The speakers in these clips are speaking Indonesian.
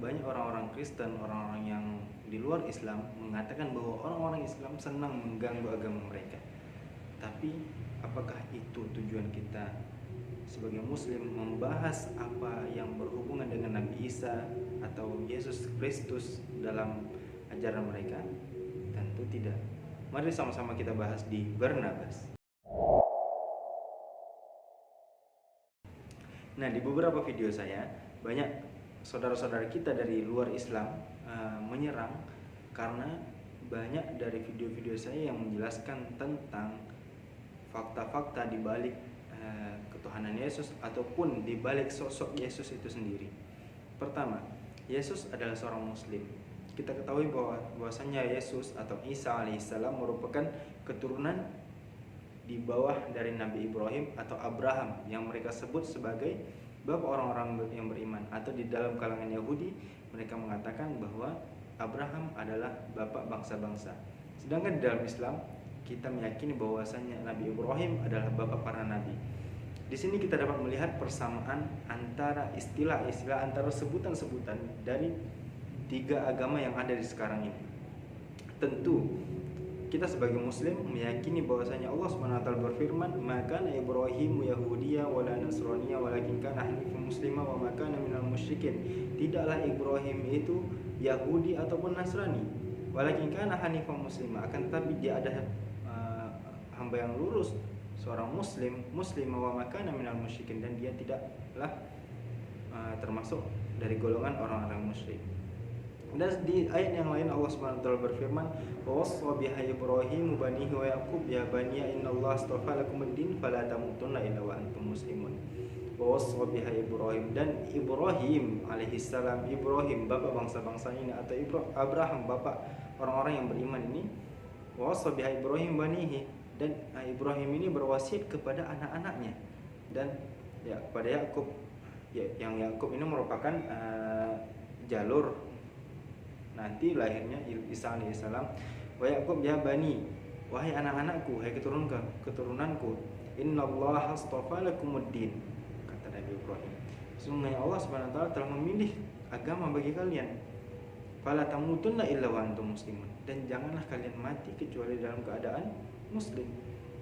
banyak orang-orang Kristen, orang-orang yang di luar Islam mengatakan bahwa orang-orang Islam senang mengganggu agama mereka. Tapi apakah itu tujuan kita sebagai muslim membahas apa yang berhubungan dengan Nabi Isa atau Yesus Kristus dalam ajaran mereka? Tentu tidak. Mari sama-sama kita bahas di Barnabas. Nah, di beberapa video saya banyak saudara-saudara kita dari luar Islam menyerang karena banyak dari video-video saya yang menjelaskan tentang fakta-fakta di balik ketuhanan Yesus ataupun di balik sosok Yesus itu sendiri. Pertama, Yesus adalah seorang muslim. Kita ketahui bahwasanya Yesus atau Isa alaihissalam merupakan keturunan di bawah dari Nabi Ibrahim atau Abraham yang mereka sebut sebagai bapak orang-orang yang beriman, atau di dalam kalangan Yahudi mereka mengatakan bahwa Abraham adalah bapak bangsa-bangsa. Sedangkan di dalam Islam kita meyakini bahwasanya Nabi Ibrahim adalah bapak para nabi. Di sini kita dapat melihat persamaan antara istilah-istilah, antara sebutan-sebutan dari tiga agama yang ada di sekarang ini. Tentu kita sebagai muslim meyakini bahwasanya Allah SWT berfirman, "Maka Ibrahim Yahudiyya wala Nasraniyya walakin kana hanifan muslima wa ma kana minal musyrikin." Tidaklah Ibrahim itu Yahudi ataupun Nasrani, walakin kana hanifan muslima, akan tetapi dia ada hamba yang lurus, seorang muslimah wa ma kana minal musyrikin, dan dia tidaklah termasuk dari golongan orang-orang musyrik. Dan di ayat yang lain Allah SWT berfirman, "Wawassa biha Ibrahim banihi wa Yaqub ya baniya innallaha astafa lakumuddin fala tamutunna illa wa antum muslimun." Wawassa biha Ibrahim, dan Ibrahim alaihissalam, Ibrahim bapak bangsa-bangsa ini, atau Abraham bapak orang-orang yang beriman ini, wawassa biha Ibrahim banihi, dan Ibrahim ini berwasiat kepada anak-anaknya dan ya kepada Yakub. Ya, yang Yakub ini merupakan jalur nanti lahirnya Isa alaihissalam. Wa Yaqub ya bani, wahai anak-anakku, wahai keturunanku, innallaha astafa lakumuddin, kata Nabi Ibrahim, sesungguhnya Allah SWT telah memilih agama bagi kalian. Fala tamutunna illa wa antum muslimun, dan janganlah kalian mati kecuali dalam keadaan muslim.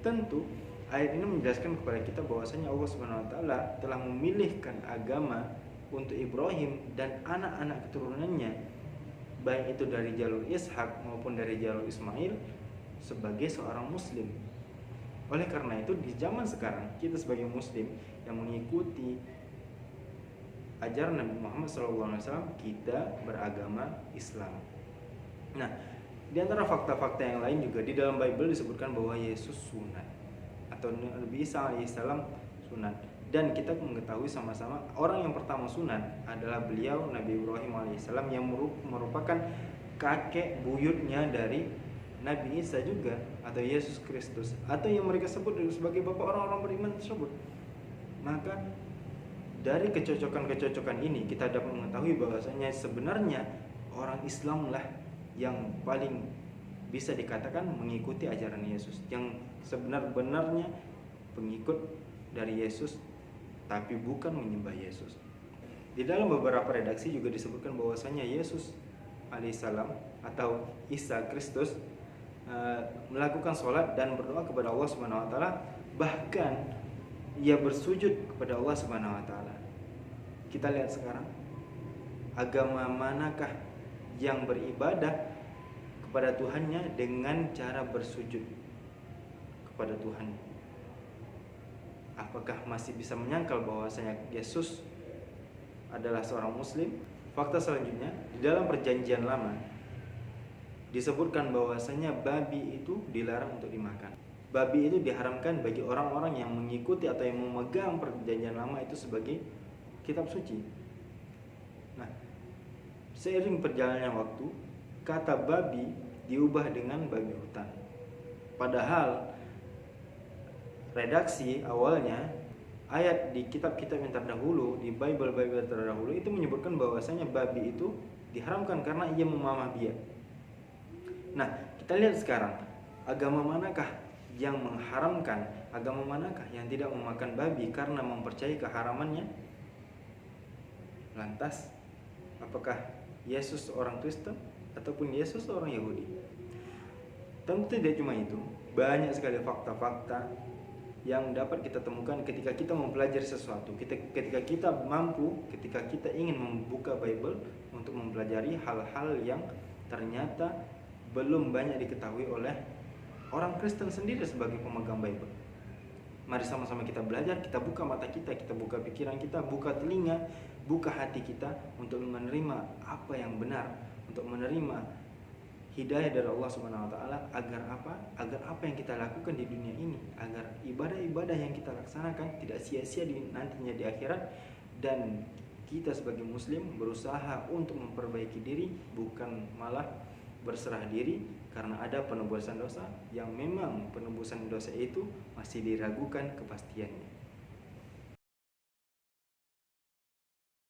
Tentu ayat ini menjelaskan kepada kita bahwasanya Allah SWT telah memilihkan agama untuk Ibrahim dan anak-anak keturunannya, baik itu dari jalur Ishak maupun dari jalur Ismail, sebagai seorang muslim. Oleh karena itu di zaman sekarang kita sebagai muslim yang mengikuti ajaran Nabi Muhammad SAW, kita beragama Islam. Nah, di antara fakta-fakta yang lain juga di dalam Bible disebutkan bahwa Yesus sunat atau Nabi Isa alaihissalam sunat. Dan kita mengetahui sama-sama orang yang pertama sunat adalah beliau Nabi Ibrahim alaihissalam, yang merupakan kakek buyutnya dari Nabi Isa juga, atau Yesus Kristus, atau yang mereka sebut sebagai bapak orang-orang beriman tersebut. Maka dari kecocokan-kecocokan ini kita dapat mengetahui bahwasanya sebenarnya orang Islam lah yang paling bisa dikatakan mengikuti ajaran Yesus, yang sebenar-benarnya pengikut dari Yesus, tapi bukan menyembah Yesus. Di dalam beberapa redaksi juga disebutkan bahwasanya Yesus alaihissalam atau Isa Kristus melakukan sholat dan berdoa kepada Allah SWT, bahkan ia bersujud kepada Allah SWT. Kita lihat sekarang, agama manakah yang beribadah kepada Tuhannya dengan cara bersujud kepada Tuhan? Apakah masih bisa menyangkal bahwasanya Yesus adalah seorang muslim? Fakta selanjutnya, di dalam Perjanjian Lama disebutkan bahwasanya babi itu dilarang untuk dimakan. Babi itu diharamkan bagi orang-orang yang mengikuti atau yang memegang Perjanjian Lama itu sebagai kitab suci. Nah, seiring perjalannya waktu, kata babi diubah dengan babi hutan. Padahal redaksi awalnya ayat di kitab-kitab yang terdahulu, di Bible terdahulu itu menyebutkan bahwasanya babi itu diharamkan karena ia memamah biak. Nah, kita lihat sekarang, agama manakah yang mengharamkan, agama manakah yang tidak memakan babi karena mempercayai keharamannya? Lantas, Apakah Yesus seorang Kristen ataupun Yesus seorang Yahudi? Tentu tidak cuma itu, banyak sekali fakta-fakta yang dapat kita temukan ketika kita mempelajari sesuatu. Ketika kita mampu, ketika kita ingin membuka Bible untuk mempelajari hal-hal yang ternyata belum banyak diketahui oleh orang Kristen sendiri sebagai pemegang Bible. Mari sama-sama kita belajar, kita buka mata kita buka pikiran kita, buka telinga, buka hati kita untuk menerima apa yang benar, untuk menerima hidayah dari Allah Subhanahu wa taala agar apa? Agar apa yang kita lakukan di dunia ini, agar ibadah-ibadah yang kita laksanakan tidak sia-sia nantinya di akhirat, dan kita sebagai muslim berusaha untuk memperbaiki diri, bukan malah berserah diri karena ada penebusan dosa yang memang penebusan dosa itu masih diragukan kepastiannya.